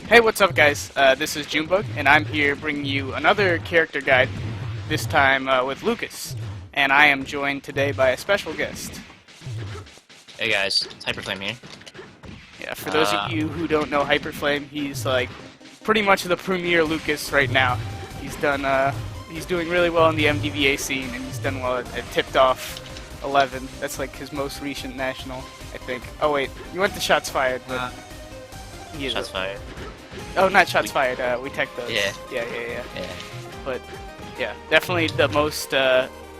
Hey, what's up, guys? This is Junebug, and I'm here bringing you another character guide, this time with Lucas. And I am joined today by a special guest. Hey guys, it's Hyperflame here. Yeah, for those of you who don't know Hyperflame, he's like pretty much the premier Lucas right now. He's doing really well in the MDVA scene, and he's done well at Tipped Off 11. That's like his most recent national, I think. Oh wait, you went to Shots Fired, but Shots fired. Oh, not Shots Fired. We tech those. Yeah. Yeah. But yeah, definitely the most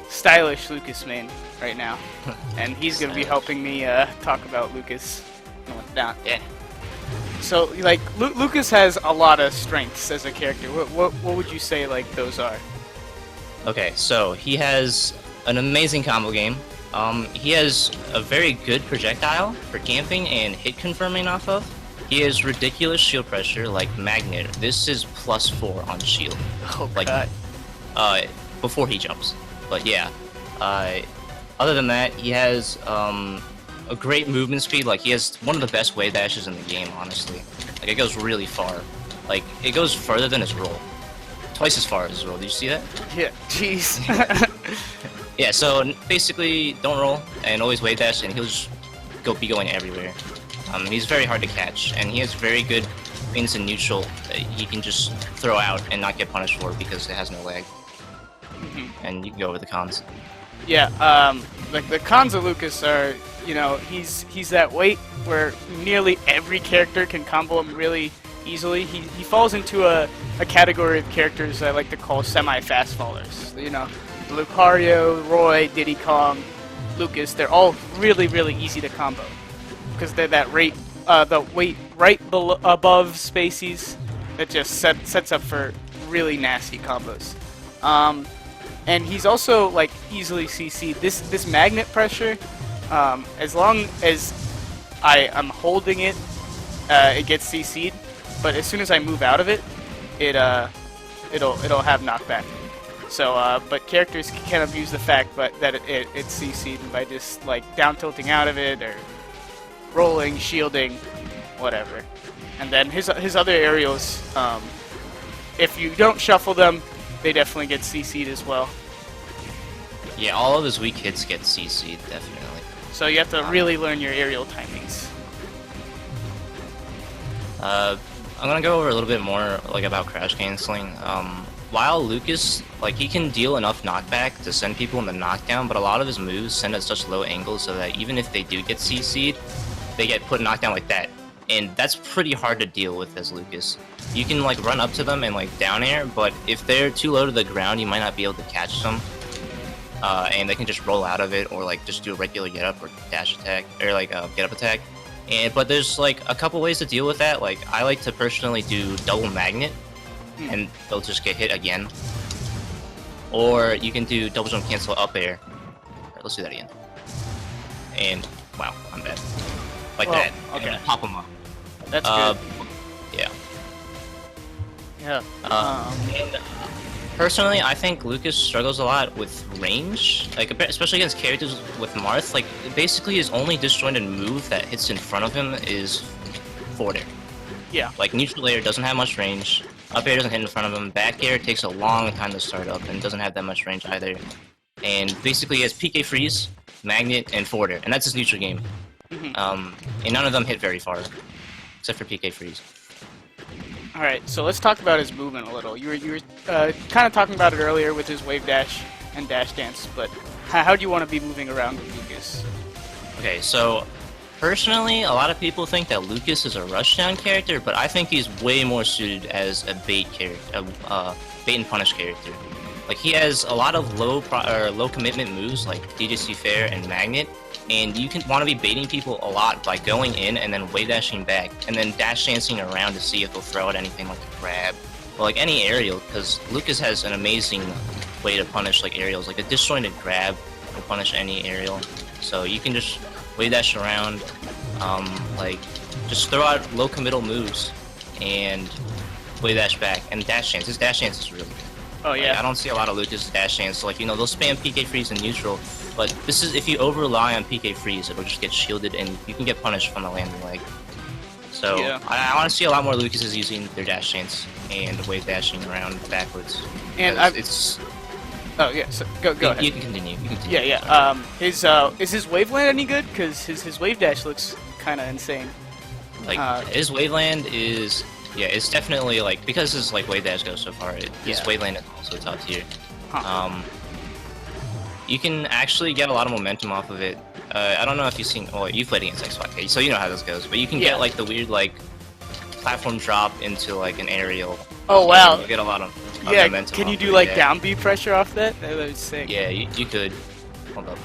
stylish Lucas main right now, and he's gonna be helping me talk about Lucas and what's down. Yeah. So like Lucas has a lot of strengths as a character. What would you say like those are? Okay, so he has an amazing combo game. He has a very good projectile for camping and hit confirming off of. He has ridiculous shield pressure like Magnet. This is +4 on shield. Oh like, god. Before he jumps. But yeah. Other than that, he has a great movement speed. Like he has one of the best wave dashes in the game, honestly. Like it goes really far. Like it goes further than his roll. Twice as far as his roll. Did you see that? Yeah. Jeez. Yeah. So basically, don't roll and always wave dash, and he'll just be going everywhere. He's very hard to catch, and he has very good things in neutral that he can just throw out and not get punished for because it has no lag. And you can go over the cons. Yeah. Like the cons of Lucas are, you know, he's that weight where nearly every character can combo him really easily. He falls into a category of characters I like to call semi-fast fallers. You know, Lucario, Roy, Diddy Kong, Lucas, they're all really easy to combo because they're that the weight right above Spaceys that just sets up for really nasty combos. And he's also like easily CC'd. This magnet pressure, as long as I'm holding it, it gets CC'd. But as soon as I move out of it, it'll have knockback. So, but characters can abuse the fact that it's CC'd by just like down tilting out of it or rolling, shielding, whatever. And then his other aerials, if you don't shuffle them, they definitely get CC'd as well. Yeah, all of his weak hits get CC'd, definitely. So you have to really learn your aerial timings. I'm gonna go over a little bit more like about crash canceling. While Lucas, like he can deal enough knockback to send people in the knockdown, but a lot of his moves send at such low angles so that even if they do get CC'd, they get put knockdown like that. And that's pretty hard to deal with as Lucas. You can like run up to them and like down air, but if they're too low to the ground, you might not be able to catch them. And they can just roll out of it or like just do a regular get up or dash attack or like get up attack. But there's like a couple ways to deal with that. Like I like to personally do double magnet and they'll just get hit again. Or you can do double jump cancel up air. Alright, let's do that again. And wow, I'm bad. Like that. Okay. And pop them up. That's good. Yeah. Yeah. And personally, I think Lucas struggles a lot with range, like especially against characters with Marth. Like basically, his only disjointed move that hits in front of him is forward air. Yeah. Like neutral air doesn't have much range. Up air doesn't hit in front of him. Back air takes a long time to start up and doesn't have that much range either. And basically, he has PK freeze, magnet, and forward air, and that's his neutral game. And none of them hit very far, except for PK freeze. All right, so let's talk about his movement a little. You were kind of talking about it earlier with his wave dash and dash dance, but how do you want to be moving around with Lucas? Okay, so personally, a lot of people think that Lucas is a rushdown character, but I think he's way more suited as a bait character, bait and punish character. Like he has a lot of low commitment moves like DJC Fair and Magnet, and you can want to be baiting people a lot by going in and then wave dashing back, and then dash dancing around to see if they'll throw out anything like a grab, or like any aerial, because Lucas has an amazing way to punish like aerials, like a disjointed grab will punish any aerial. So you can just wave dash around, like just throw out low committal moves and wave dash back, and dash dance. His dash dance is really good. Oh yeah. Like, I don't see a lot of Lucas dash dance. So, like, you know, they'll spam PK freeze in neutral, but this is if you over rely on PK freeze, it'll just get shielded and you can get punished from the landing leg. So Yeah. I want to see a lot more Lucases using their dash chains and wave dashing around backwards. And it's oh yeah, so go ahead. you can continue. You can continue. Yeah, Sorry. yeah. Is his waveland any good? Because his wave dash looks kind of insane. Like his waveland is it's definitely like because his like wave dash goes so far. His waveland is also top tier. Huh. You can actually get a lot of momentum off of it. I don't know if you've seen. Oh, you've played against XYK, so you know how this goes. But you can get like the weird like platform drop into like an aerial. Oh wow! You get a lot of momentum. Can you off do it, like down B pressure off that? That was sick. Yeah, you could. Hold up.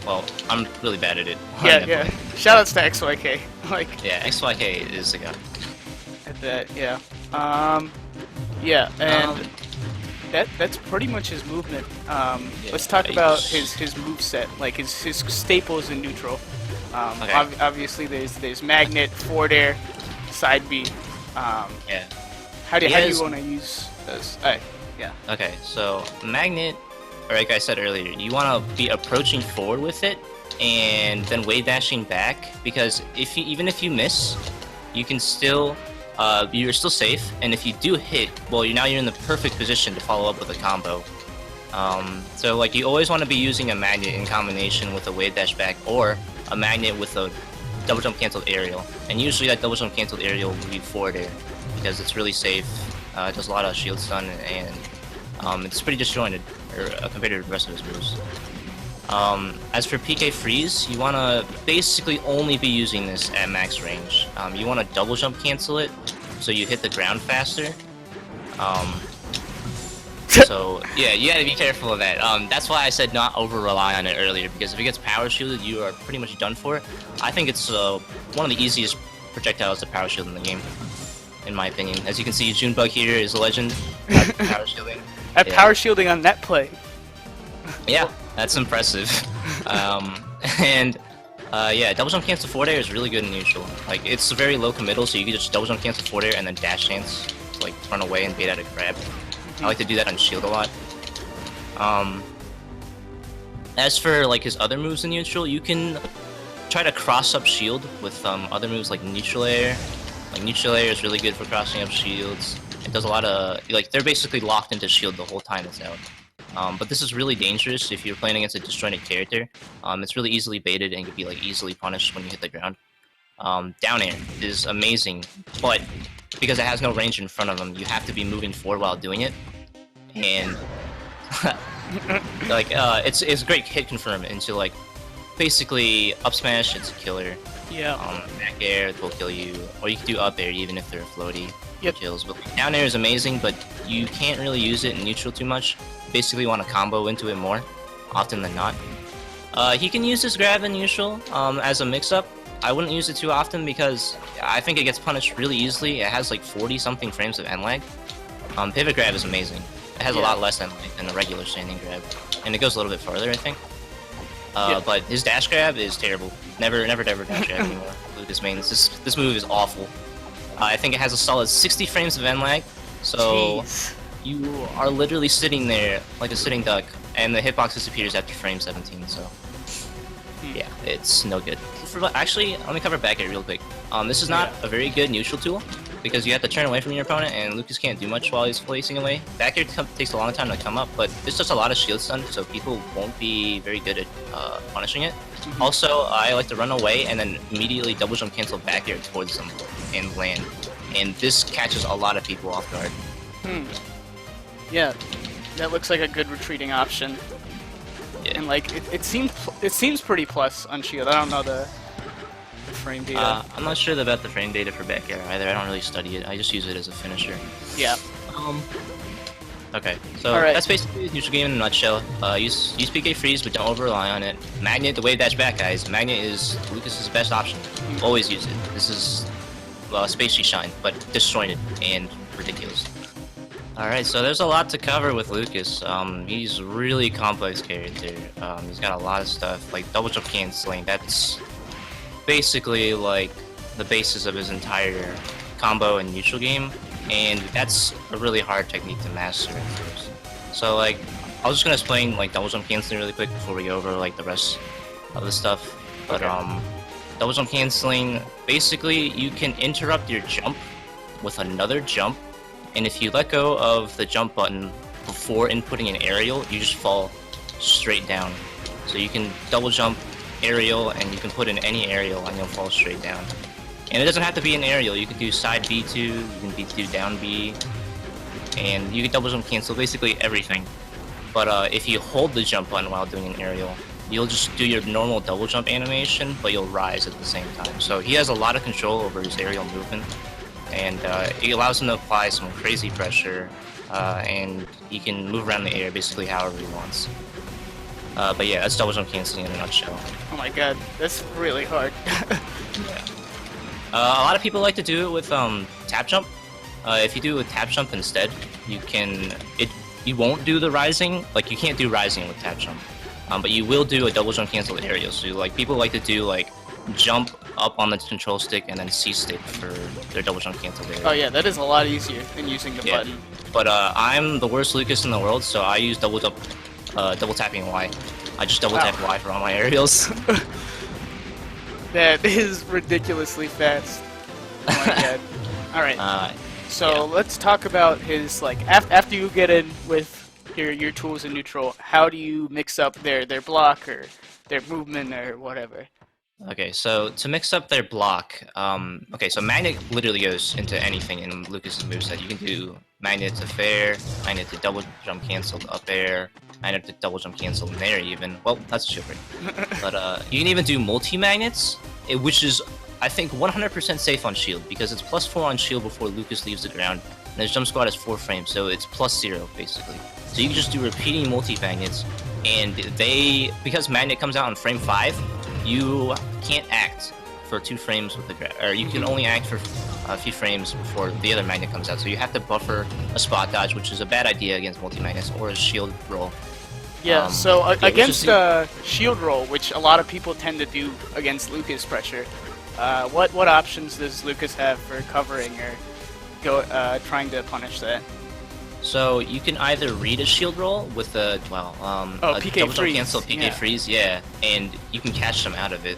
Well, I'm really bad at it. Yeah. Shoutouts to XYK. Like. Yeah, XYK is the guy. At that, yeah. Yeah, and that's pretty much his movement. Let's talk about his moveset, like his staples in neutral. Obviously, there's magnet, forward air, side B. Yeah. How do you want to use those? Yeah. Okay, so magnet, or like I said earlier, you want to be approaching forward with it, and then wave dashing back, because even if you miss, you can still you're still safe, and if you do hit, well, you're in the perfect position to follow up with a combo. So like you always want to be using a magnet in combination with a wave dash back, or a magnet with a double jump canceled aerial, and usually that double jump canceled aerial will be forward air because it's really safe. It does a lot of shield stun, and it's pretty disjointed compared to the rest of his moves. As for PK freeze, you want to basically only be using this at max range. You want to double jump cancel it, so you hit the ground faster. So yeah, you gotta be careful of that. That's why I said not over rely on it earlier, because if it gets power shielded, you are pretty much done for. I think it's one of the easiest projectiles to power shield in the game, in my opinion. As you can see, Junebug here is a legend at power shielding. Power shielding on that play. Yeah, that's impressive. And double jump cancel forward air is really good in neutral. Like, it's very low committal, so you can just double jump cancel forward air and then dash chance to like run away and bait out a grab. I like to do that on shield a lot. As for like his other moves in neutral, you can try to cross up shield with other moves like neutral air. Like neutral air is really good for crossing up shields. It does a lot of they're basically locked into shield the whole time it's out. But this is really dangerous if you're playing against a disjointed character. It's really easily baited and can be like easily punished when you hit the ground. Down air is amazing, but because it has no range in front of them, you have to be moving forward while doing it. And like it's a great hit confirm into like basically up smash, it's a killer. Yeah. Back air will kill you, or you can do up air even if they're floaty. Yep. Kills. But down air is amazing, but you can't really use it in neutral too much. Basically, want to combo into it more often than not. He can use this grab in neutral as a mix-up. I wouldn't use it too often because I think it gets punished really easily. It has like 40-something frames of end lag. Pivot grab is amazing. It has a lot less end lag than a regular standing grab, and it goes a little bit farther, I think. But his dash grab is terrible. Never dash grab anymore. Lucas mains. This move is awful. I think it has a solid 60 frames of end lag, so you are literally sitting there like a sitting duck, and the hitbox disappears after frame 17. So yeah, it's no good. Actually, let me cover back air real quick. This is not a very good neutral tool because you have to turn away from your opponent, and Lucas can't do much while he's facing away. Back air takes a long time to come up, but it's just a lot of shield stun, so people won't be very good at punishing it. Also, I like to run away and then immediately double jump cancel back air towards them and land, and this catches a lot of people off guard. Yeah, that looks like a good retreating option. Yeah. And like it seems pretty plus on shield. I don't know the frame data. I'm not sure about the frame data for back air either. I don't really study it. I just use it as a finisher. Yeah. Okay, so that's basically the neutral game in a nutshell. Use PK freeze, but don't over rely on it. Magnet, the wave dash back, guys. Magnet is Lucas's best option. Always use it. This is Spacey Shine, but disjointed and ridiculous. Alright, so there's a lot to cover with Lucas. He's a really complex character. He's got a lot of stuff, like double jump cancelling. That's basically like the basis of his entire combo and neutral game, and that's a really hard technique to master at first. So like, I was just gonna explain like double jump cancelling really quick before we go over like the rest of the stuff. But Double jump canceling, basically you can interrupt your jump with another jump, and if you let go of the jump button before inputting an aerial, you just fall straight down. So you can double jump aerial, and you can put in any aerial and you'll fall straight down. And it doesn't have to be an aerial, you can do side B2, you can do down B, and you can double jump cancel basically everything. But if you hold the jump button while doing an aerial, you'll just do your normal double jump animation, but you'll rise at the same time. So he has a lot of control over his aerial movement, and it allows him to apply some crazy pressure, and he can move around the air basically however he wants. But yeah, that's double jump canceling in a nutshell. Oh my god, that's really hard. Yeah. A lot of people like to do it with tap jump. If you do it with tap jump instead, you won't do the rising. Like, you can't do rising with tap jump. But you will do a double jump cancel aerial. So like people like to do like jump up on the control stick and then C stick for their double jump cancel aerial. Oh yeah, that is a lot easier than using the button. But I'm the worst Lucas in the world, so I use double tapping Y. I just double tap Y for all my aerials. That is ridiculously fast. Oh my god. Alright. So let's talk about his, like, after you get in with your tools in neutral, how do you mix up their block or their movement or whatever? Okay, so to mix up their block, okay, so magnet literally goes into anything in Lucas's moveset. You can do magnet to fair, magnet to double jump cancel to up air, magnet to double jump cancel in there even. Well, that's shield break. But you can even do multi-magnets, which is, I think, 100% safe on shield, because it's +4 on shield before Lucas leaves the ground, and his jump squad is 4 frames, so it's +0 basically. So you can just do repeating multi-magnets, and because magnet comes out on frame 5, you can't act for 2 frames with the grab, or you can only act for a few frames before the other magnet comes out. So you have to buffer a spot dodge, which is a bad idea against multi-magnets, or a shield roll. Yeah, against shield roll, which a lot of people tend to do against Lucas pressure, what options does Lucas have for covering or trying to punish that? So you can either read a shield roll with a PK double jump freeze. cancel, PK freeze, yeah, and you can catch them out of it.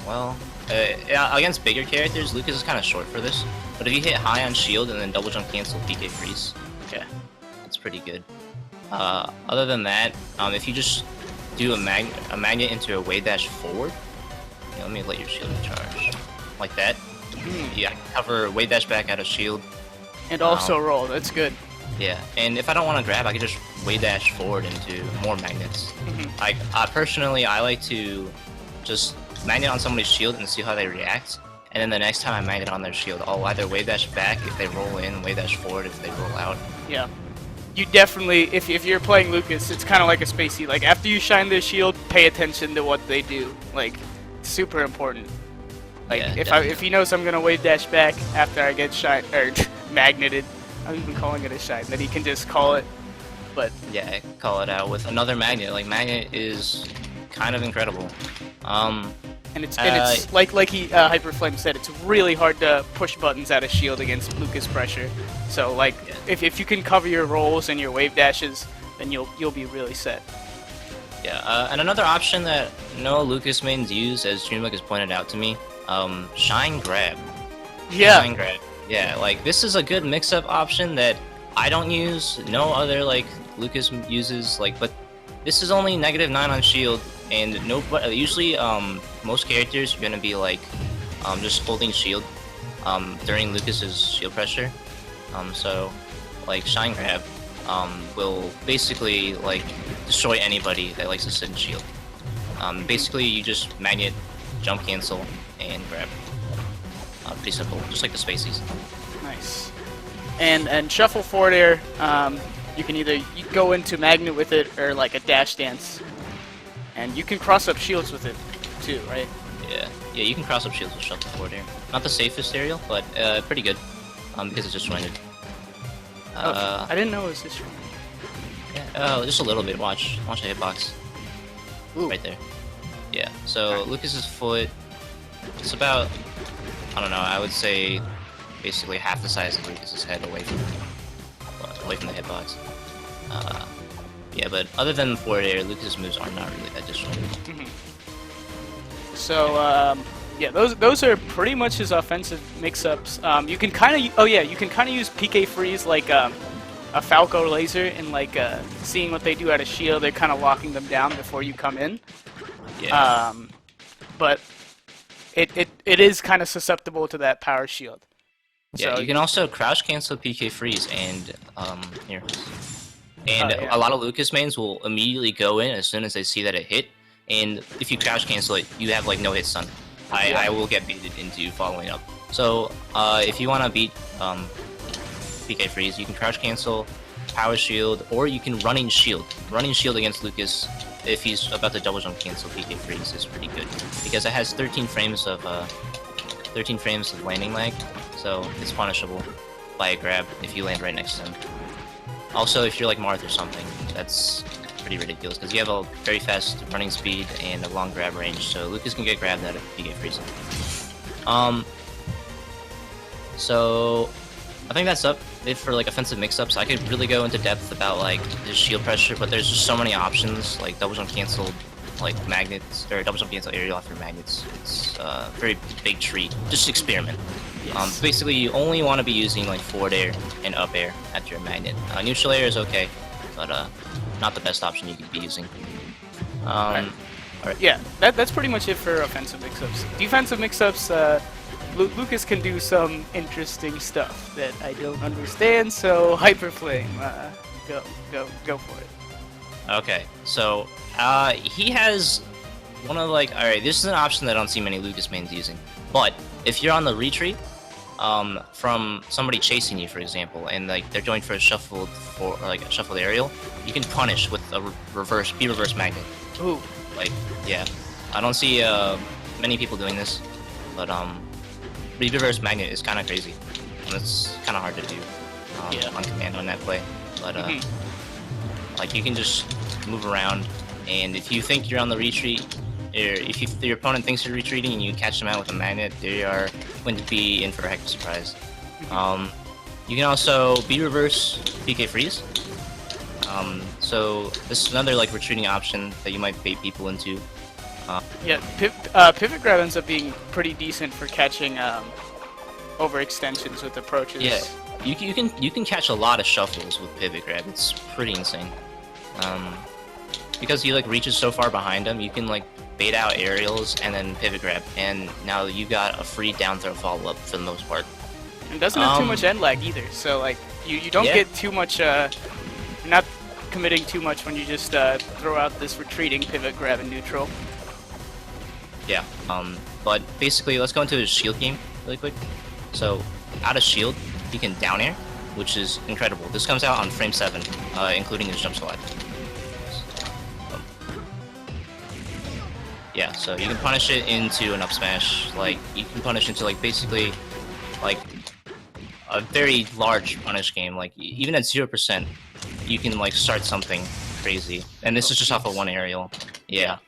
Well, against bigger characters, Lucas is kind of short for this, but if you hit high on shield and then double jump cancel, PK freeze, yeah, that's pretty good. Other than that, if you just do a magnet into a wave dash forward, let me let your shield recharge, like that. Yeah, I can cover wave dash back out of shield. And also roll, that's good. Yeah, and if I don't want to grab, I can just wave dash forward into more magnets. Personally, I like to just magnet on somebody's shield and see how they react, and then the next time I magnet on their shield, I'll either wave dash back if they roll in, wave dash forward if they roll out. Yeah. You definitely, if you're playing Lucas, it's kind of like a spacey. Like, after you shine their shield, pay attention to what they do. Like, super important. Like, yeah, if he knows I'm gonna wave dash back after I get magneted, I'm even calling it a shine, that he can just call it. But yeah, call it out with another magnet. Like, magnet is kind of incredible. And it's like Hyperflame said, it's really hard to push buttons out of shield against Lucas pressure. So like, if you can cover your rolls and your wave dashes, then you'll be really set. Yeah, and another option that no Lucas mains use, as Junebug has pointed out to me, shine grab. Yeah. Shine grab. Yeah, like, this is a good mix-up option that I don't use, no other, like, Lucas uses, like, but this is only -9 on shield, and usually, most characters are gonna be, like, just holding shield, during Lucas's shield pressure, so, like, shine grab, will basically, like, destroy anybody that likes to sit in shield. Basically, you just magnet, jump cancel, and grab. Pretty simple, just like the spaceys. Nice. And shuffle forward air, you can either go into magnet with it or like a dash dance. And you can cross up shields with it too, right? Yeah, you can cross up shields with shuffle forward air. Not the safest aerial, but pretty good, because it's disjointed. I didn't know it was disjointed. Yeah, just a little bit. Watch the hitbox. Ooh. Right there. Yeah. So Lucas's foot, it's about, I don't know, I would say basically half the size of Lucas's head away from the hitbox. Yeah, but other than forward air, Lucas's moves are not really that disjointed. So Yeah, those are pretty much his offensive mix-ups. You can kind of you can kind of use PK freeze like a Falco laser and like seeing what they do at a shield. They're kind of locking them down before you come in. Yeah. But it is kind of susceptible to that power shield. Yeah, So you can also crouch cancel PK freeze and here. And yeah. a lot of Lucas mains will immediately go in as soon as they see that it hit. And if you crouch cancel it, you have like no hit stun. I will get baited into following up. So if you want to beat PK freeze, you can crouch cancel, power shield, or you can running shield. Running shield against Lucas if he's about to double jump cancel PK freeze is pretty good because it has 13 frames of landing lag, so it's punishable by a grab if you land right next to him. Also, if you're like Marth or something, that's pretty ridiculous because you have a very fast running speed and a long grab range, so Lucas can get grabbed out of PK freeze. So I think that's it for like offensive mix-ups. I could really go into depth about like the shield pressure, but there's just so many options, like double jump cancel, like magnets, or double jump cancel aerial after magnets. It's a very big tree. Just experiment. Yes. Basically, you only want to be using like forward air and up air after a magnet. Neutral air is okay, but not the best option you could be using. Alright. Yeah, that's pretty much it for offensive mix-ups. Defensive mix-ups, Lucas can do some interesting stuff that I don't understand, so Hyperflame, go for it. Okay, so he has one of like, alright, this is an option that I don't see many Lucas mains using, but if you're on the retreat from somebody chasing you, for example, and like they're going for a shuffled aerial, you can punish with a reverse magnet. Ooh. Like, yeah, I don't see many people doing this, but reverse magnet is kind of crazy. And it's kind of hard to do on command on that play, but like you can just move around, and if you think you're on the retreat, or if your opponent thinks you're retreating and you catch them out with a magnet, they are going to be in for a heck of a surprise. You can also B reverse PK freeze. So this is another like retreating option that you might bait people into. Yeah, pivot grab ends up being pretty decent for catching overextensions with approaches. Yeah, you can catch a lot of shuffles with pivot grab. It's pretty insane. Because he like reaches so far behind him, you can like bait out aerials and then pivot grab, and now you got a free down throw follow up for the most part. And doesn't have too much end lag either, so like you don't get too much. You're not committing too much when you just throw out this retreating pivot grab in neutral. Yeah. But basically, let's go into his shield game really quick. So out of shield, he can down air, which is incredible. This comes out on frame 7, including his jump slide. Yeah, so you can punish it into an up smash. Like you can punish into like basically like a very large punish game. Like even at 0%, you can like start something crazy. And this is just off of one aerial. Yeah.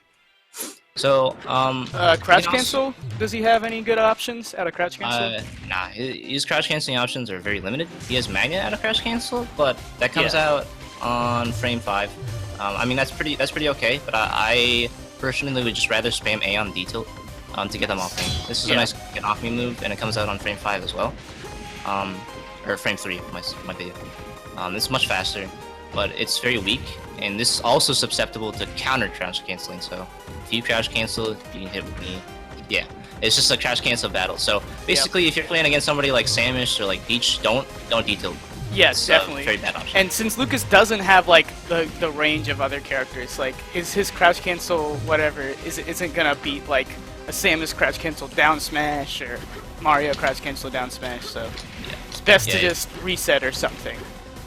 So crouch cancel. Does he have any good options out of crouch cancel? Nah, his crouch canceling options are very limited. He has magnet out of crouch cancel, but that comes out on frame 5. I mean that's pretty okay, but I personally would just rather spam A on D-tilt to get them off me. This is a nice get off me move, and it comes out on frame 5 as well. Or frame 3 might be. It's much faster, but it's very weak, and this is also susceptible to counter crouch canceling. So if you crouch cancel, you can hit with me. Yeah, it's just a crouch cancel battle. So basically, if you're playing against somebody like Samish or like Peach, don't D-tilt. Yes, definitely. Very bad option. And since Lucas doesn't have like the range of other characters, like his crouch cancel whatever isn't gonna beat like a Samus crouch cancel down smash or Mario crouch cancel down smash. So it's best to just reset or something.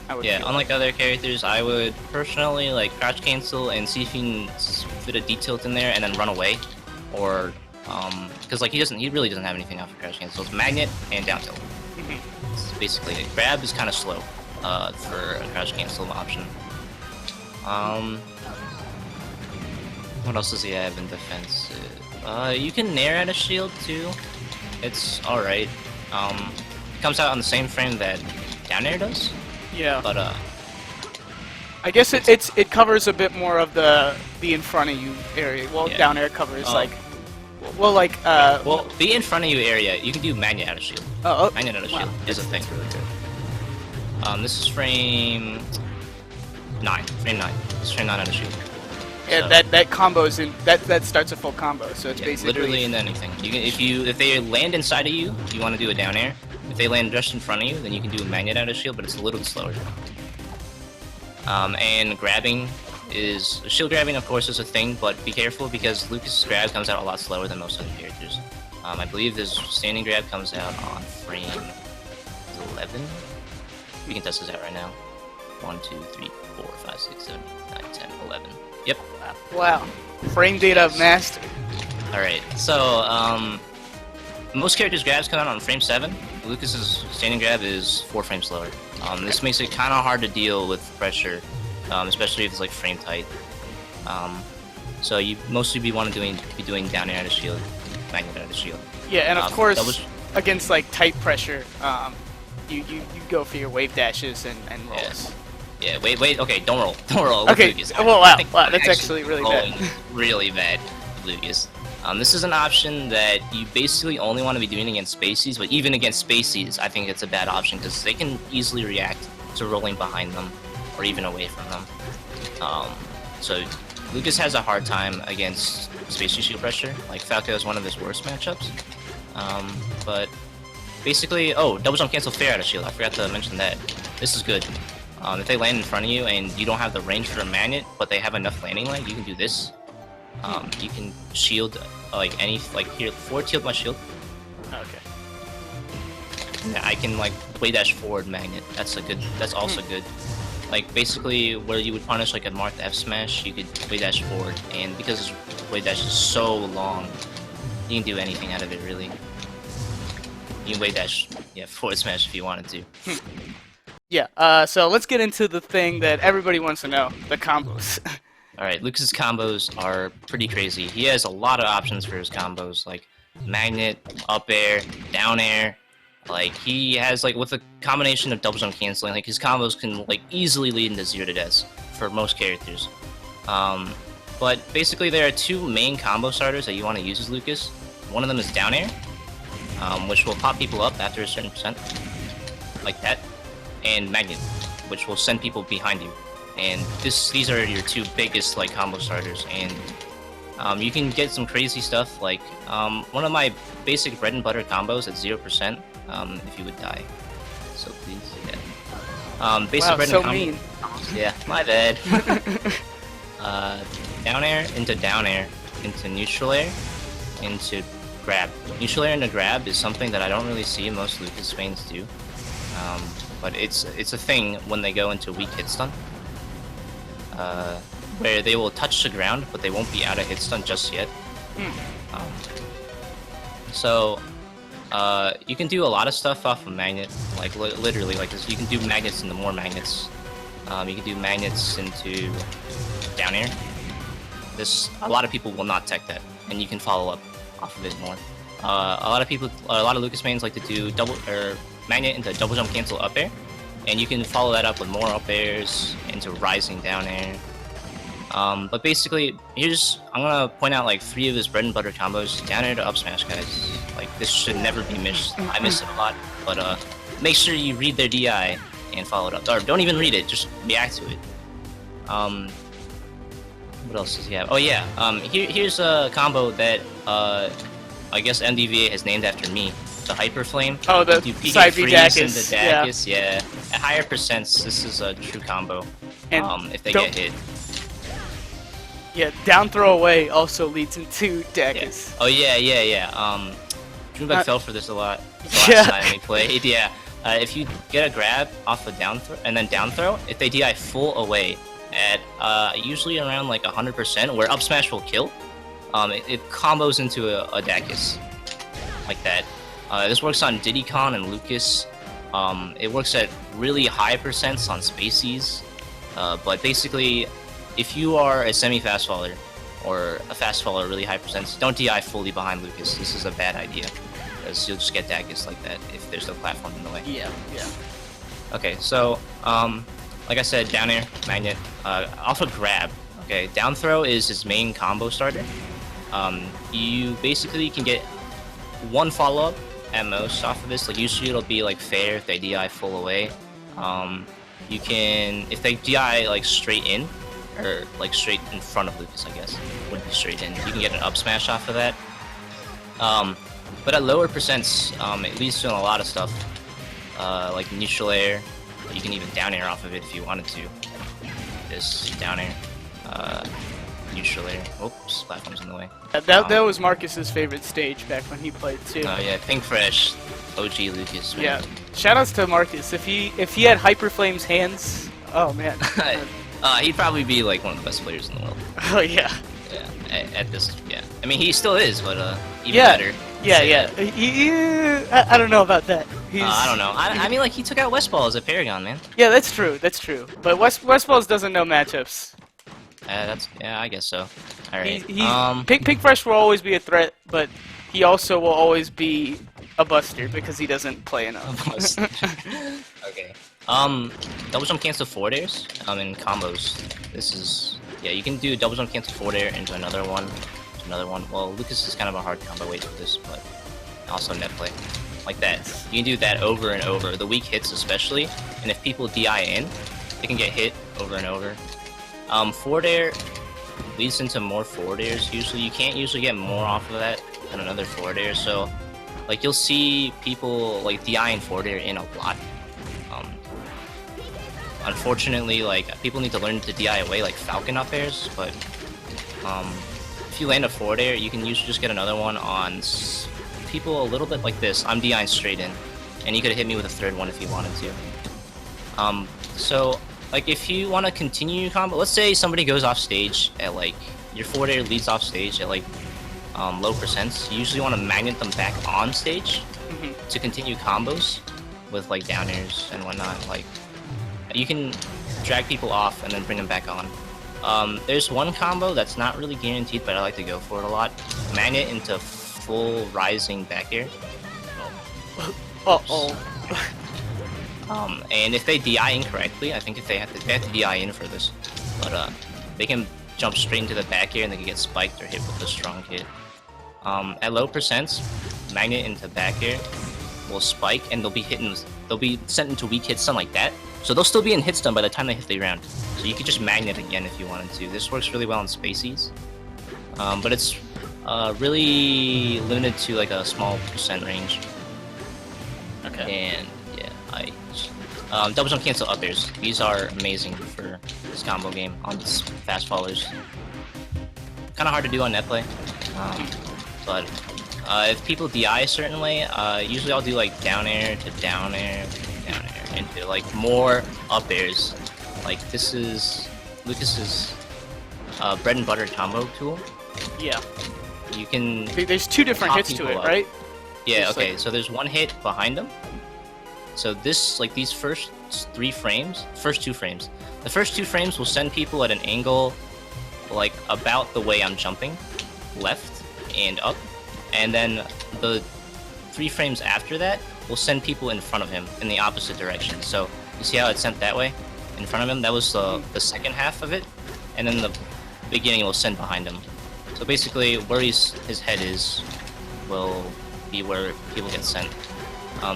I would feel unlike other characters, I would personally like crouch cancel and see if you can fit a D-tilt in there and then run away, or because like he really doesn't have anything off of crouch cancel. It's magnet and down tilt. Basically, a grab is kind of slow for a crouch cancel option. What else does he have in defense? You can nair at a shield too. It's alright. Comes out on the same frame that down air does. Yeah. But I guess it covers a bit more of the in front of you area. Well, down air covers like Well, like, Well, the in front of you area, you can do magnet out of shield. oh, Magnet out of shield is a thing. That's really good. This is frame 9. Frame 9. This is frame 9 out of shield. Yeah, So, that combo's in that starts a full combo, so it's yeah, basically literally in anything. You can, if they land inside of you, you want to do a down air. If they land just in front of you, then you can do a magnet out of shield, but it's a little slower. And grabbing is shield grabbing, of course, is a thing, but be careful because Lucas's grab comes out a lot slower than most other characters. I believe his standing grab comes out on frame 11. We can test this out right now. 1, 2, 3, 4, 5, 6, 7, 8, 9, 10, 11. Yep. wow. Frame data master. Alright, so, most characters' grabs come out on frame 7. Lucas's standing grab is 4 frames slower. This makes it kind of hard to deal with pressure, especially if it's like frame tight. So you mostly be doing down air out of shield, magnet out of shield. Yeah, and of course, against like tight pressure, you go for your wave dashes and rolls. Yeah, wait, okay, don't roll. Don't roll. Okay, Lucas. well, wow, I'm that's actually really bad. Really bad, Lucas. This is an option that you basically only want to be doing against Spaceys, but even against Spaceys, I think it's a bad option because they can easily react to rolling behind them or even away from them. So Lucas has a hard time against Spacey shield pressure. Like Falco is one of his worst matchups. But basically, oh, double jump cancel fair out of shield. I forgot to mention that. This is good. If they land in front of you and you don't have the range for a magnet, but they have enough landing leg, you can do this. You can shield like here, forward tilt my shield. Okay. Yeah, I can like way dash forward magnet. That's also good. Like basically where you would punish like a marked F smash, you could way dash forward, and because his way dash is so long, you can do anything out of it really. You can way dash, yeah, forward smash if you wanted to. Yeah. So let's get into the thing that everybody wants to know: the combos. Alright, Lucas's combos are pretty crazy. He has a lot of options for his combos, like magnet, up air, down air. Like, he has, like, with a combination of double jump canceling, like, his combos can, like, easily lead into 0 to death for most characters. But basically, there are 2 main combo starters that you want to use as Lucas. One of them is down air, which will pop people up after a certain percent, like that, and magnet, which will send people behind you. And these are your 2 biggest like combo starters, and you can get some crazy stuff like one of my basic bread and butter combos at 0%. If you would die, so please, yeah. Basic wow, bread so and mean. Yeah, my bad. Down air into neutral air into grab. Neutral air into grab is something that I don't really see most Lucas mains do, but it's a thing when they go into weak hit stun. Where they will touch the ground, but they won't be out of hit stun just yet. So, you can do a lot of stuff off of magnet, like literally, like this. You can do magnets into more magnets. You can do magnets into down air. A lot of people will not tech that, and you can follow up off of it more. A lot of Lucas mains like to do magnet into double jump cancel up air. And you can follow that up with more up airs into rising down air. But basically, I'm gonna point out like 3 of his bread and butter combos. Down air to up smash, guys. Like, this should never be missed. I miss it a lot, but make sure you read their DI and follow it up. Or don't even read it, just react to it. What else does he have? Oh yeah, here's a combo that I guess MDVA has named after me. The Hyperflame. Oh, the side B Dacus. Yeah. At higher percents, this is a true combo. And if they get hit. Yeah, down throw away also leads into Dacus. Yeah. Oh yeah. Junebug fell for this a lot. The last time we played. Yeah. If you get a grab off a down throw and then down throw, if they DI full away at usually around like 100%, where up smash will kill, it combos into a Dacus like that. This works on Diddycon and Lucas. It works at really high percents on Spaceys, but basically, if you are a semi-fast faller or a fast faller really high percents, don't DI fully behind Lucas. This is a bad idea, because you'll just get Dacus like that if there's no platform in the way. Yeah. Okay, so like I said, down air, magnet, off a grab. Okay, down throw is his main combo starter. You basically can get one follow-up at most off of this. Like usually it'll be like fair if they DI full away. You can, if they DI like straight in, or like straight in front of Lucas, I guess, wouldn't be straight in. You can get an up smash off of that. But at lower percents, it leads to a lot of stuff, like neutral air. You can even down air off of it if you wanted to. This down air, neutral air. Oops, platform's in the way. That was Marcus's favorite stage back when he played too. Oh yeah, Pink Fresh, OG Lucas. Man. Yeah, shoutouts to Marcus. If he had Hyperflame's hands, oh man. He'd probably be like one of the best players in the world. Oh yeah. Yeah, at this, yeah. I mean, he still is, but even yeah. better. Yeah. I don't know about that. I don't know. I mean, like he took out Westball as a Paragon, man. Yeah, that's true. That's true. But Westballs doesn't know matchups. I guess so. All right. Pink Fresh will always be a threat, but he also will always be a buster because he doesn't play enough. Okay. Double jump cancel forward airs. In combos. This is you can do double jump cancel forward air into another one. Well, Lucas is kind of a hard combo weight for this, but also net play. Like that. You can do that over and over. The weak hits especially, and if people DI in, they can get hit over and over. Forward air leads into more forward airs usually. You can't usually get more off of that than another forward air, so like you'll see people like DI and forward air in a lot. Unfortunately, like people need to learn to DI away like Falcon up airs, but if you land a forward air, you can usually just get another one on people a little bit like this. I'm DIing straight in, and you could hit me with a third one if you wanted to. So like if you want to continue your combo, let's say somebody goes off stage at like your forward air leads off stage at like low percents. You usually want to magnet them back on stage to continue combos with like down airs and whatnot. Like you can drag people off and then bring them back on. There's one combo that's not really guaranteed, but I like to go for it a lot. Magnet into full rising back air. And if they DI incorrectly, I think if they have to DI in for this, but they can jump straight into the back air and they can get spiked or hit with a strong hit. At low percents, magnet into back air will spike and they'll be sent into weak hit stun like that. So they'll still be in hit stun by the time they hit the round. So you could just magnet again if you wanted to. This works really well in spacies, but it's really limited to like a small percent range. Okay. And yeah, double jump cancel up airs. These are amazing for this combo game on these fast followers. Kind of hard to do on net play, but if people DI a certain way, usually I'll do like down air to down air, down air into like more up airs. Like this is Lucas's bread and butter combo tool. Yeah. You can. There's two different hits to it, right? Yeah. Okay. So there's one hit behind them. So this, like these first two frames, the first two frames will send people at an angle, like about the way I'm jumping, left and up, and then the 3 frames after that will send people in front of him in the opposite direction. So you see how it's sent that way, in front of him. That was the second half of it, and then the beginning will send behind him. So basically, where his head is will be where people get sent.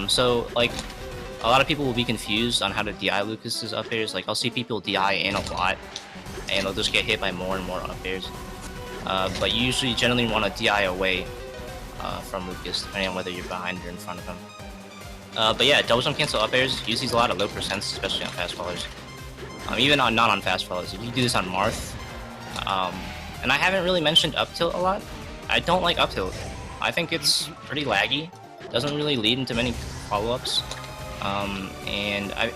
So like a lot of people will be confused on how to DI Lucas's up airs. Like I'll see people DI in a lot, and they'll just get hit by more and more up airs. But you usually generally want to DI away from Lucas, depending on whether you're behind or in front of him. But yeah, double jump cancel up airs use these a lot at low percents, especially on fast followers. Even not on fast followers. If you do this on Marth, and I haven't really mentioned up tilt a lot. I don't like up tilt. I think it's pretty laggy. Doesn't really lead into many follow-ups.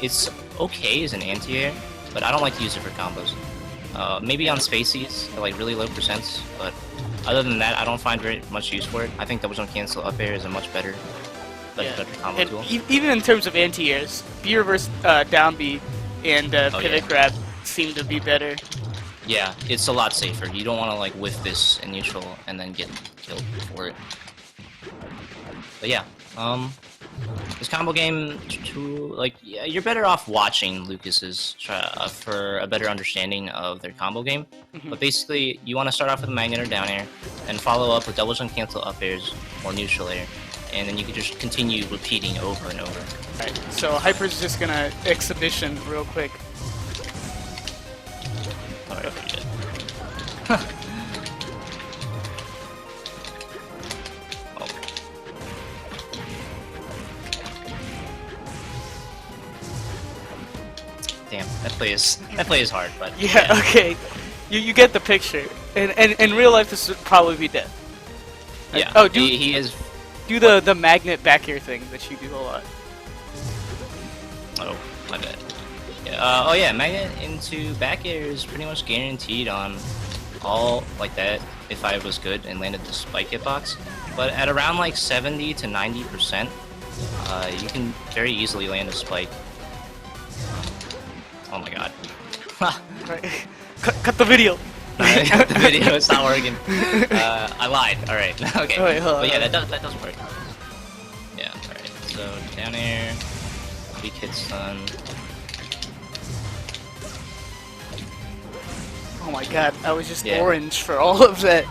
It's okay as an anti-air, but I don't like to use it for combos. Maybe on spacies at like really low percents, but other than that, I don't find very much use for it. I think double jump cancel up air is a much better combo tool. Even in terms of anti-airs, B reverse down B and pivot grab seem to be better. Yeah, it's a lot safer. You don't want to like whiff this in neutral and then get killed for it. But yeah, This combo game, like, yeah, you're better off watching Lucas's for a better understanding of their combo game. But basically, you want to start off with a magnet or down air, and follow up with double jump cancel up airs or neutral air, and then you can just continue repeating over and over. Alright, so Hyper's just gonna exhibition real quick. Alright, pretty good. Oh. Damn, that play is hard, but Yeah, okay. You get the picture. And in real life, this would probably be death. Yeah. Oh, he is. Do the magnet back air thing that you do a lot. Oh, my bad. Yeah, oh yeah, magnet into back air is pretty much guaranteed on all like that if I was good and landed the spike hitbox. But at around like 70 to 90%, you can very easily land a spike. Oh my god. Right. Cut the video. The video is not working. I lied. Alright. Okay. Oh, wait, hold on, But yeah, hold that does work. Yeah, alright. So down air, weak hit stun. Oh my god, I was just orange for all of that.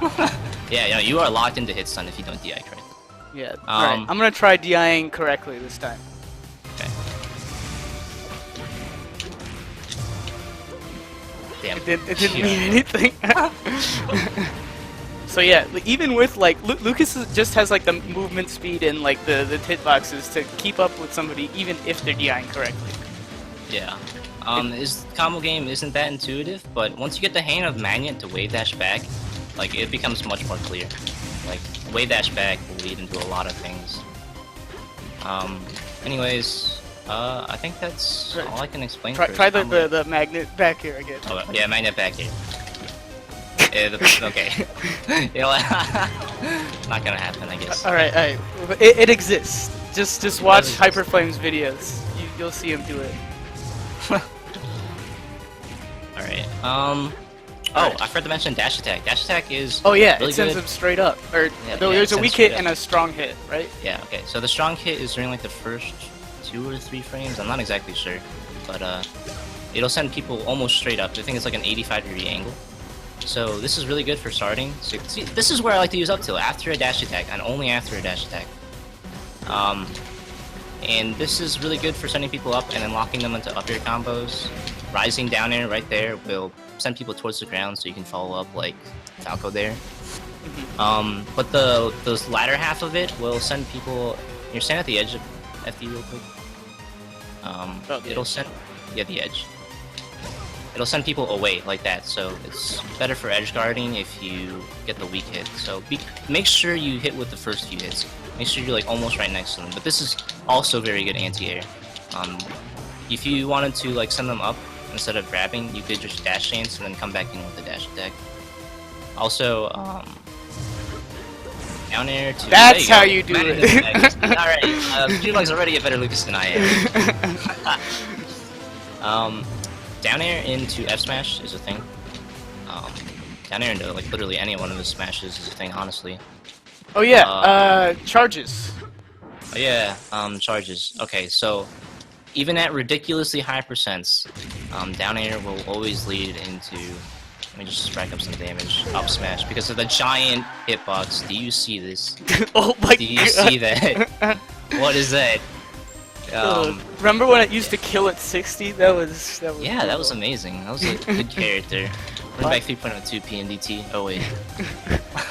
Yeah, you are locked into hit stun if you don't DI correctly. Yeah. Alright, I'm gonna try DIing correctly this time. Okay. Damn. It didn't mean anything. So yeah, even with like Lucas just has like the movement speed and like the hitboxes to keep up with somebody even if they're DIing correctly. Yeah. His combo game isn't that intuitive, but once you get the hang of magnet to wave dash back, like it becomes much more clear. Like wave dash back will lead into a lot of things. Anyways, I think that's all I can explain. Try the magnet back here again. Oh, yeah, magnet back here. Okay. Not gonna happen, I guess. Alright. It exists. Just watch Hyperflame's videos. You'll see him do it. Alright. Oh, I forgot to mention dash attack. Dash attack is really it sends good. him straight up. Or there's a weak hit and a strong hit, right? Yeah. Okay. So the strong hit is during like the first 2 or 3 frames. I'm not exactly sure, but it'll send people almost straight up. I think it's like an 85-degree angle. So this is really good for starting. So see, this is where I like to use up till after a dash attack and only after a dash attack. And this is really good for sending people up and then locking them into up air combos. Rising down air right there will send people towards the ground so you can follow up like Falco there. But the latter half of it will send people. You're standing at the edge of FD real quick. It'll send the edge. It'll send people away like that, so it's better for edge guarding if you get the weak hit. So make sure you hit with the first few hits. Make sure you're like almost right next to them. But this is also very good anti-air. If you wanted to like send them up instead of grabbing, you could just dash dance and then come back in with the dash attack. Also, down air to. That's how you do it. Alright, Junebug's already a better Lucas than I am. Down air into F smash is a thing. Down air into like literally any one of his smashes is a thing, honestly. Oh yeah, charges. Oh yeah, charges. Okay, so even at ridiculously high percents, down air will always lead into. Let me just rack up some damage. Up smash because of the giant hitbox. Do you see this? Oh my god! Do you see that? What is that? Remember when it used to kill at 60? That was yeah, that was amazing. That was a good character. Run back 3.02 PMDT. Oh wait.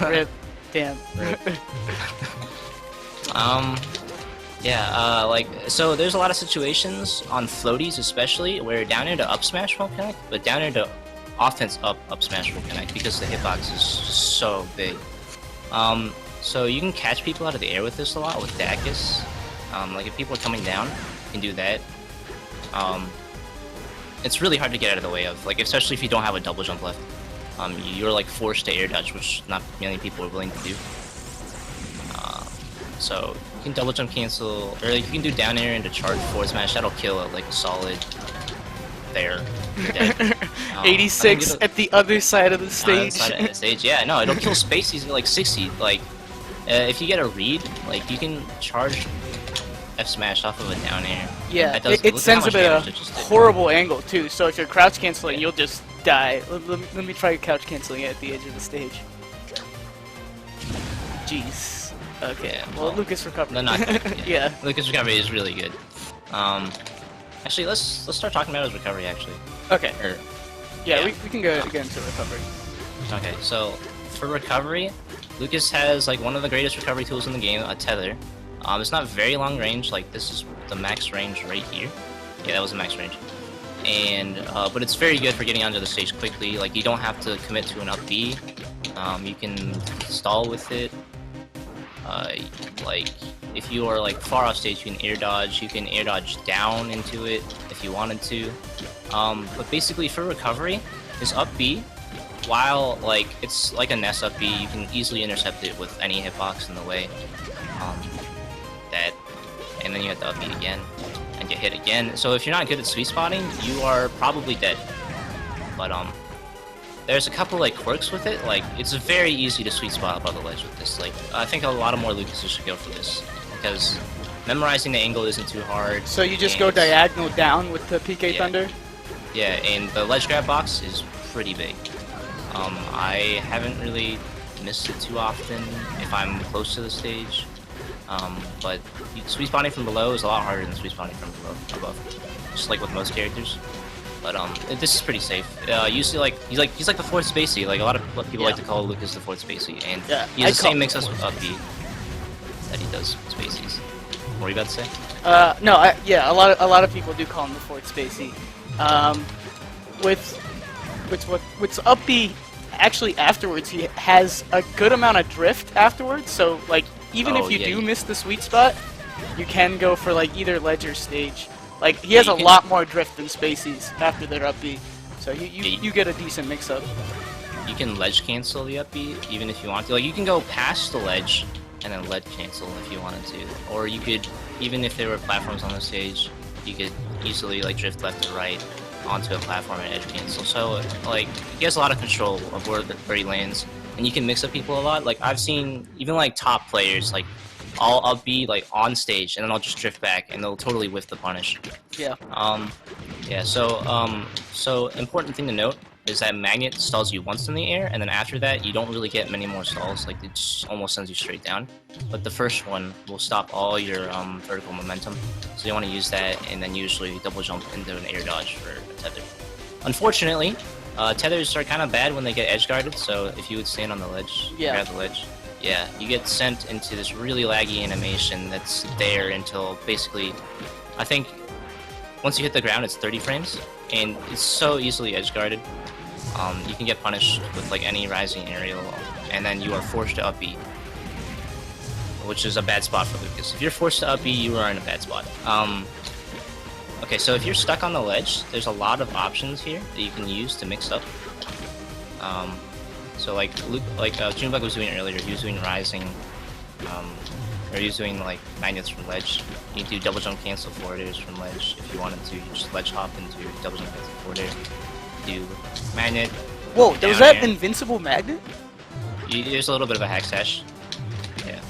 Rip. Damn. Rip. Yeah, like, so there's a lot of situations on floaties especially where down air to up smash won't connect, but down air to offense up smash will connect because the hitbox is so big. So you can catch people out of the air with this a lot with Dacus. Like if people are coming down, you can do that. It's really hard to get out of the way of, like especially if you don't have a double jump left. You're like forced to air dodge, which not many people are willing to do. So you can double jump cancel, or like you can do down air into charge forward smash. That'll kill like a solid. There. 86 at the other side of the stage. Yeah, no, it'll kill Spacey's at like 60. Like, if you get a read, like you can charge F smash off of a down air. Yeah, That does, it look at sends how a much bit damage of it just did. horrible angle too. So if you're crouch canceling, you'll just die. Let me try couch canceling it at the edge of the stage. Jeez. Okay. Yeah, Well, well, Lucas recovered. No, not quite, Yeah. Lucas' recovery is really good. Actually, let's start talking about his recovery. Actually, Okay. Or, Yeah, yeah. we can go get into recovery. okay. So for recovery, Lucas has like one of the greatest recovery tools in the game, a tether. It's not very long range. Like this is the max range right here. Yeah, that was the max range. And but it's very good for getting onto the stage quickly. Like you don't have to commit to an up B. You can stall with it. Like if you are like far off stage, you can air dodge. You can air dodge down into it if you wanted to. But basically for recovery, is up B. While like it's like a Ness up B, you can easily intercept it with any hitbox in the way. And then you have to up B again and get hit again. So if you're not good at sweet spotting, you are probably dead. But there's a couple like quirks with it. Like it's very easy to sweet spot above the ledge with this. Like I think a lot of more Lucases should go for this because memorizing the angle isn't too hard. So you just go diagonal down with the PK Thunder? Yeah, and the ledge grab box is pretty big. I haven't really missed it too often if I'm close to the stage. But sweet spotting from below is a lot harder than sweet spotting from above. Just like with most characters. But this is pretty safe. Usually like he's like the fourth Spacey. Like a lot of people like to call Lucas the fourth Spacey, and he has the same mix-ups with up B that he does with Spaceys. What were you about to say? No, yeah, a lot of people do call him the fourth Spacey. With up B, actually afterwards he has a good amount of drift afterwards. So like even if you do miss the sweet spot, you can go for like either ledge or stage. Like he has a lot more drift than Spaceys after their up B, so you get a decent mix-up. You can ledge cancel the up B even if you want to. Like you can go past the ledge and then ledge cancel if you wanted to, or you could, even if there were platforms on the stage, you could easily like drift left or right onto a platform and edge cancel. So like he has a lot of control of where he lands, and you can mix up people a lot. Like I've seen even like top players like I'll be like on stage and then I'll just drift back and they'll totally whiff the punish. Yeah. Yeah. So important thing to note is that magnet stalls you once in the air, and then after that you don't really get many more stalls. Like it just almost sends you straight down. But the first one will stop all your vertical momentum. So you want to use that, and then usually double jump into an air dodge for a tether. Unfortunately, tethers are kind of bad when they get edge guarded. So if you would stand on the ledge, grab the ledge. Yeah, you get sent into this really laggy animation that's there until basically, I think, once you hit the ground, it's 30 frames, and it's so easily edge guarded. You can get punished with like any rising aerial, and then you are forced to up B, which is a bad spot for Lucas. If you're forced to up B, you are in a bad spot. Okay, so if you're stuck on the ledge, there's a lot of options here that you can use to mix up. So like Junebug was doing earlier, he was doing rising, or he was doing like magnets from ledge. You can do double jump cancel forward airs from ledge if you wanted to. You just ledge hop into double jump cancel forward air. Do magnet. Whoa, was that invincible magnet? There's a little bit of a hack stash. Yeah.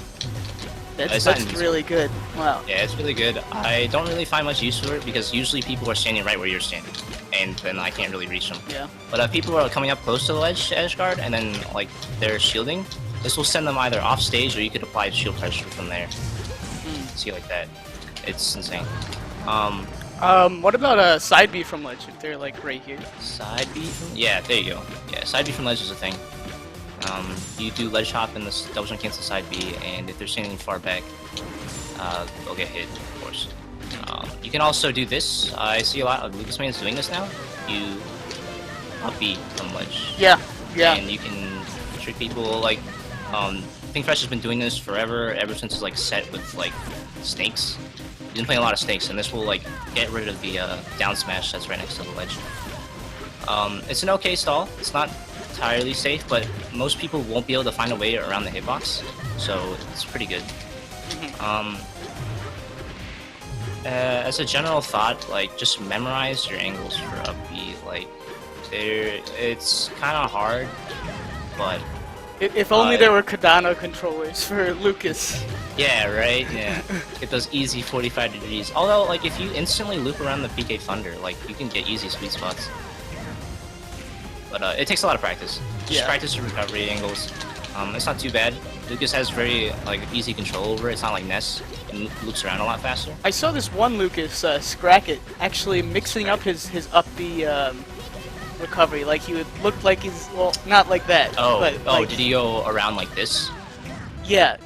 That's really good. Wow. Yeah, it's really good. I don't really find much use for it because usually people are standing right where you're standing, and then I can't really reach them. Yeah. But if people are coming up close to the ledge edge guard and then like they're shielding, this will send them either off stage or you could apply shield pressure from there. See like that. It's insane. What about a side B from ledge if they're like right here? Side B from, yeah, there you go. Yeah, side B from ledge is a thing. You do ledge hop in this double jump cancel side B, and if they're standing far back, they'll get hit, of course. You can also do this. I see a lot of Lucas mains doing this now. You up B from ledge. Yeah, yeah. And you can trick people like, Pink Fresh has been doing this forever, ever since it's like set with like snakes. He's been playing a lot of snakes, and this will like get rid of the down smash that's right next to the ledge. It's an okay stall. It's not entirely safe, but most people won't be able to find a way around the hitbox, so it's pretty good. As a general thought, like just memorize your angles for up B. Like it's kind of hard, but If only there were Kadano controllers for Lucas. Yeah, right? Yeah. Get those easy 45 degrees. Although, like, if you instantly loop around the PK Thunder, like, you can get easy sweet spots. But it takes a lot of practice. Just practice your recovery angles. It's not too bad. Lucas has very, like, easy control over it. It's not like Ness. It loops around a lot faster. I saw this one Lucas, Scracket, actually mixing up his up B recovery. Like, he would look like he's, well, not like that. Oh, but, like, did he go around like this? Yeah.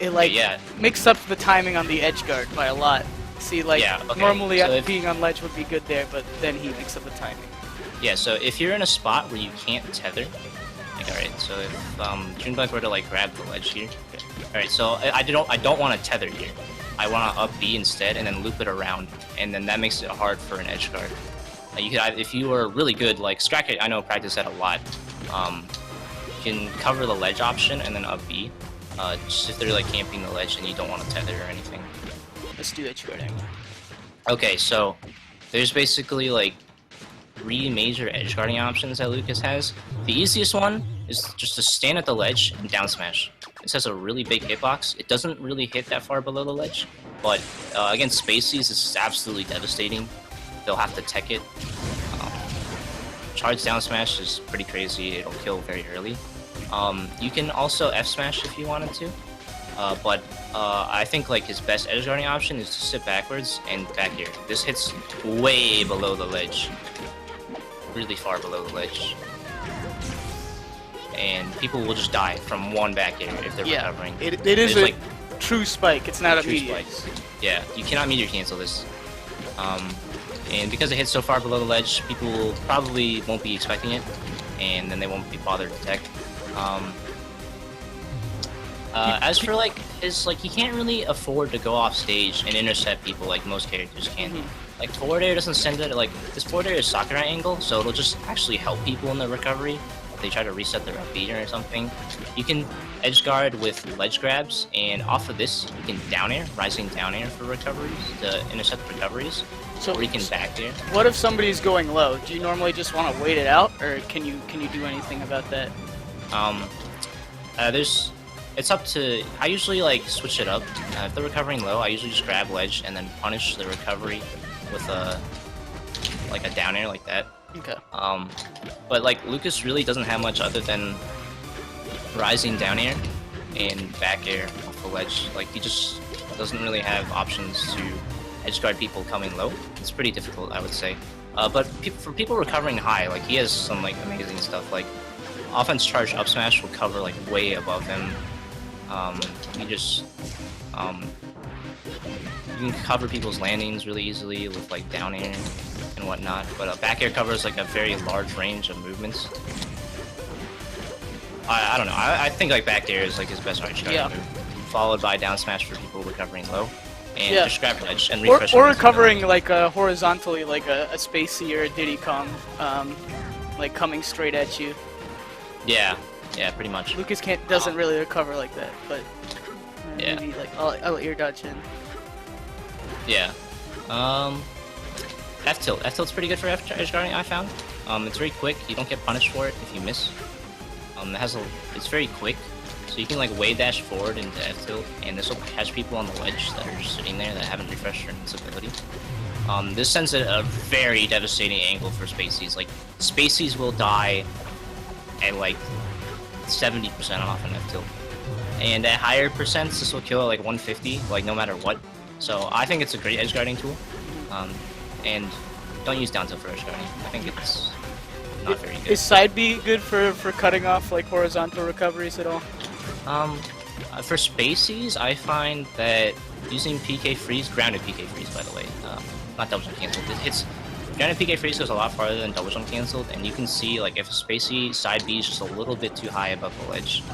It, like, mixed up the timing on the edge guard by a lot. See, like, normally so being on ledge would be good there, but then he mixed up the timing. Yeah, so if you're in a spot where you can't tether, like, alright, so if Junebug were to like grab the ledge here, alright, so I don't want to tether here. I want to up B instead and then loop it around, and then that makes it hard for an edge guard. You could, if you were really good, like Scracket, I know practice that a lot. You can cover the ledge option and then up B, just if they're like camping the ledge and you don't want to tether or anything. Let's do Edgeguarding. Okay, so there's basically like 3 major edge guarding options that Lucas has. The easiest one is just to stand at the ledge and down smash. This has a really big hitbox. It doesn't really hit that far below the ledge, but against Spaceys, it's absolutely devastating. They'll have to tech it. Charge down smash is pretty crazy. It'll kill very early. You can also F smash if you wanted to, but I think like his best edge guarding option is to sit backwards and back here. This hits way below the ledge. Really far below the ledge, and people will just die from one back air if they're recovering. It is a like, true spike. It's not a meteor. Yeah, you cannot meteor cancel this. And because it hits so far below the ledge, people probably won't be expecting it, and then they won't be bothered to tech. As for like he can't really afford to go off stage and intercept people like most characters can. Like forward air doesn't send it, like this forward air is Sakurai angle, so it'll just actually help people in the recovery if they try to reset their up B or something. You can edge guard with ledge grabs, and off of this you can down air, rising down air for recoveries to intercept recoveries. So or you can back air. What if somebody's going low? Do you normally just want to wait it out, or can you do anything about that? It's up to, I usually like switch it up. If they're recovering low, I usually just grab ledge and then punish the recovery with a down air like that. Okay. But like Lucas really doesn't have much other than rising down air and back air off the ledge. Like he just doesn't really have options to edge guard people coming low. It's pretty difficult, I would say. But for people recovering high, like he has some like amazing stuff. Like offense charge up smash will cover like way above him. You can cover people's landings really easily with like down air and whatnot, but back air covers like a very large range of movements. I don't know. I think like back air is like his best edge guarding move, followed by down smash for people recovering low, and just grab ledge and refresh. Or recovering like horizontally, like a Spacey or a Diddy Kong, like coming straight at you. Yeah, pretty much. Lucas doesn't really recover like that, but maybe like I'll ear dodge in. Yeah. F tilt. F tilt's pretty good for edge guarding, I found. It's very quick. You don't get punished for it if you miss. It's very quick, so you can like wave dash forward into F tilt, and this will catch people on the ledge that are just sitting there that haven't refreshed their invincibility. This sends a very devastating angle for Spaceys. Like Spaceys will die at like 70% off an F tilt, and at higher percents, this will kill at like 150, like no matter what. So I think it's a great edge guarding tool, and don't use down tilt for edge guarding. I think it's not very good. Is side B good for cutting off like horizontal recoveries at all? For Spaceys, I find that using PK freeze, grounded PK freeze by the way, not double jump canceled, it hits. Grounded PK freeze goes a lot farther than double jump canceled, and you can see like if a Spacey side B is just a little bit too high above the ledge,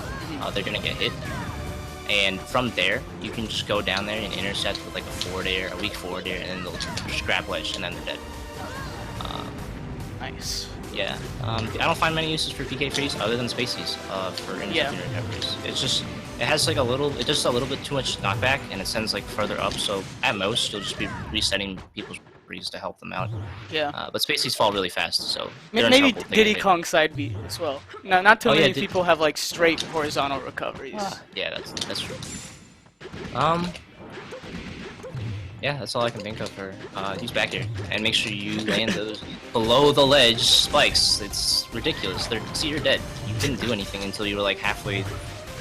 they're gonna get hit. And from there, you can just go down there and intercept with like a forward air, a weak forward air, and then they'll just grab ledge, and then they're dead. Nice. Yeah. I don't find many uses for PK freeze other than Spaceys for intercepting recoveries. It's just, it has like just a little bit too much knockback, and it sends like further up, so at most, you'll just be resetting people's breeze to help them out. Yeah. But spaceys fall really fast, so they're in Maybe trouble if they Diddy get hit. Kong side B as well. No, not too Oh, yeah, many people have like straight horizontal recoveries. Yeah, that's true. Yeah, that's all I can think of for he's back here. And make sure you land those below the ledge spikes. It's ridiculous. See, you're dead. You didn't do anything until you were like halfway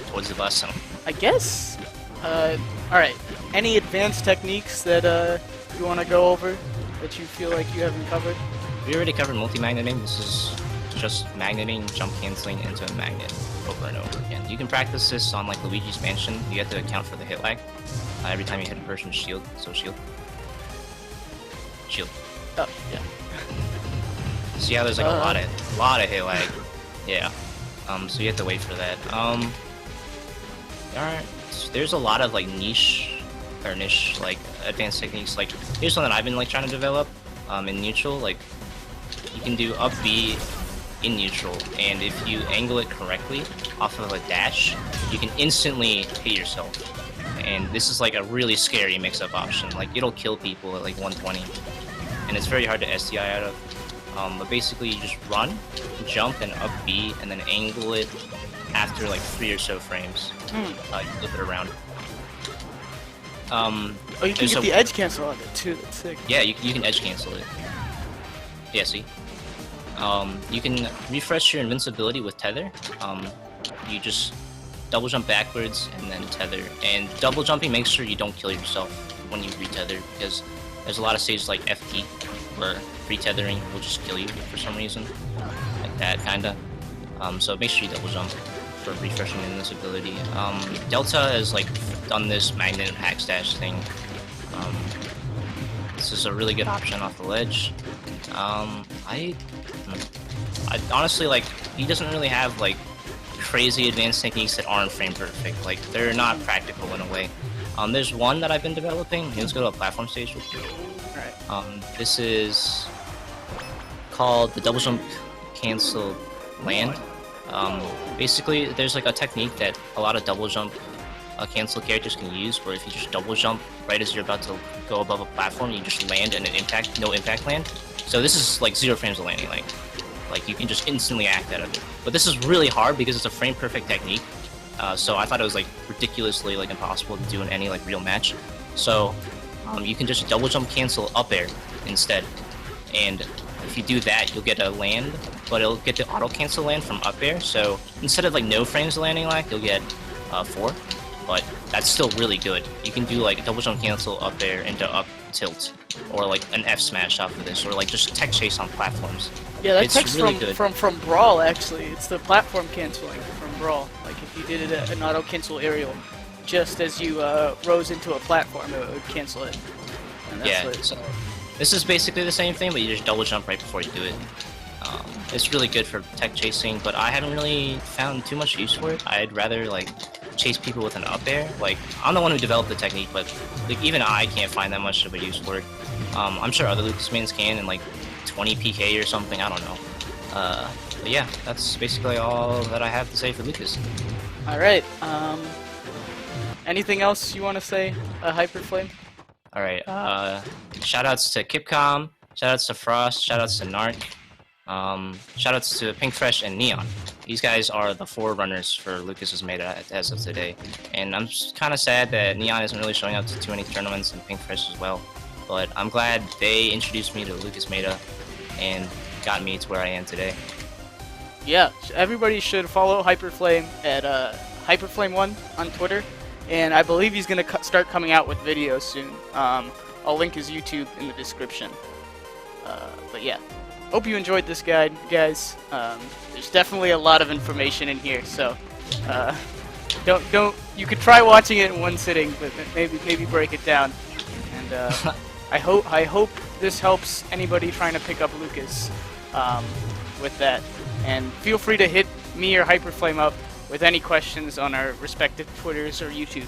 towards the bus zone. I guess. Alright. Any advanced techniques that you want to go over that you feel like you haven't covered? We already covered multi-magneting. This is just magneting, jump canceling into a magnet over and over again. You can practice this on like Luigi's Mansion. You have to account for the hit lag. Every time you hit a person, shield. So shield. Shield. Oh, yeah. See how there's like a lot of hit lag. Yeah. So you have to wait for that. Alright. There's a lot of like niche like advanced techniques. Like here's one that I've been like trying to develop. In neutral, like you can do up B in neutral, and if you angle it correctly off of a dash, you can instantly hit yourself. And this is like a really scary mix-up option. Like it'll kill people at like 120, and it's very hard to SDI out of. But basically, you just run, jump, and up B, and then angle it after like 3 or so frames. You flip it around. Oh, you can get the edge cancel on it too. That's sick. Yeah, you can edge cancel it. Yeah, see. You can refresh your invincibility with tether. You just double jump backwards and then tether. And double jumping makes sure you don't kill yourself when you retether, because there's a lot of stages like FP where retethering will just kill you for some reason, like that kinda. So make sure you double jump for refreshing invincibility. Delta has like done this magnet and hack stash thing. This is a really good option off the ledge. I honestly, like, he doesn't really have like crazy advanced techniques that aren't frame perfect. Like they're not practical in a way. There's one that I've been developing. Let's go to a platform stage with you. Alright. This is called the double jump cancel land. Basically, there's like a technique that a lot of double jump cancel characters can use, where if you just double jump right as you're about to go above a platform, you just land in an no impact land. So this is like 0 frames of landing, like you can just instantly act out of it. But this is really hard because it's a frame perfect technique. So I thought it was like ridiculously like impossible to do in any like real match. So you can just double jump cancel up air instead, and if you do that, you'll get a land, but it'll get the auto cancel land from up air. So instead of like no frames of landing lag, you'll get 4. But that's still really good. You can do like double jump cancel up air into up tilt, or like an F smash off of this, or like just tech chase on platforms. Yeah, that it's tech's really good. from Brawl actually. It's the platform canceling from Brawl. Like if you did it an auto cancel aerial, just as you rose into a platform, it would cancel it. And that's So this is basically the same thing, but you just double jump right before you do it. It's really good for tech chasing, but I haven't really found too much use for it. I'd rather like chase people with an up air. Like I'm the one who developed the technique, but like even I can't find that much of a use for it. I'm sure other Lucas mains can in like 20 PK or something. I don't know. But yeah, that's basically all that I have to say for Lucas. All right. Anything else you want to say, Hyperflame? All right. Shoutouts to Kipcom. Shoutouts to Frost. Shoutouts to Narc. Shoutouts to Pinkfresh and Neon. These guys are the forerunners for Lucas's meta as of today, and I'm kind of sad that Neon isn't really showing up to too many tournaments, and Pinkfresh as well. But I'm glad they introduced me to Lucas meta and got me to where I am today. Yeah, everybody should follow Hyperflame at Hyperflame1 on Twitter, and I believe he's gonna start coming out with videos soon. I'll link his YouTube in the description. But yeah. Hope you enjoyed this guide, guys. There's definitely a lot of information in here, so don't. You could try watching it in one sitting, but maybe break it down. And I hope this helps anybody trying to pick up Lucas with that. And feel free to hit me or Hyperflame up with any questions on our respective Twitters or YouTube.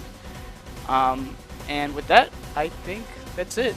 And with that, I think that's it.